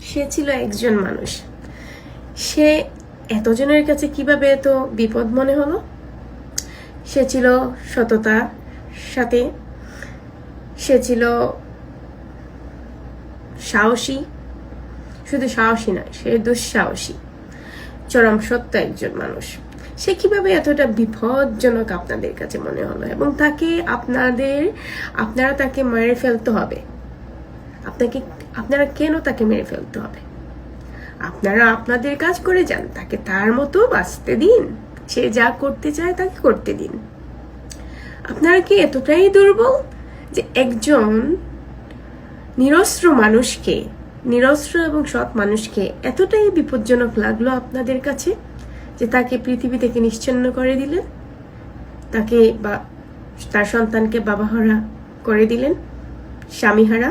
সে ছিল একজন মানুষ। সে এতজনের কাছে কিভাবে এত বিপদ মনে হলো? সে ছিল সততার সাথে, সে ছিল সাহসী, শুধু সাহসী নয়, সে দুঃসাহসী, চরম সত্য একজন মানুষ। সে কিভাবে এতটা বিপজ্জনক আপনাদের কাছে মনে হলো এবং তাকে আপনারা তাকে মেরে ফেলতে হবে? আপনারা কেন তাকে মেরে ফেলতে হবে? আপনারা আপনাদের কাজ করে যান, তাকে তার মতো বাঁচতে দিন, সে যা করতে চায় তাকে করতে দিন। আপনারা কি এতটাই দুর্বল যে একজন নিরস্ত্র এবং সৎ মানুষকে এতটাই বিপজ্জনক লাগলো আপনাদের কাছে যে তাকে পৃথিবী থেকে নিশ্চিহ্ন করে দিলেন, তাকে বা তার সন্তানকে বাবাহারা করে দিলেন, স্বামীহারা?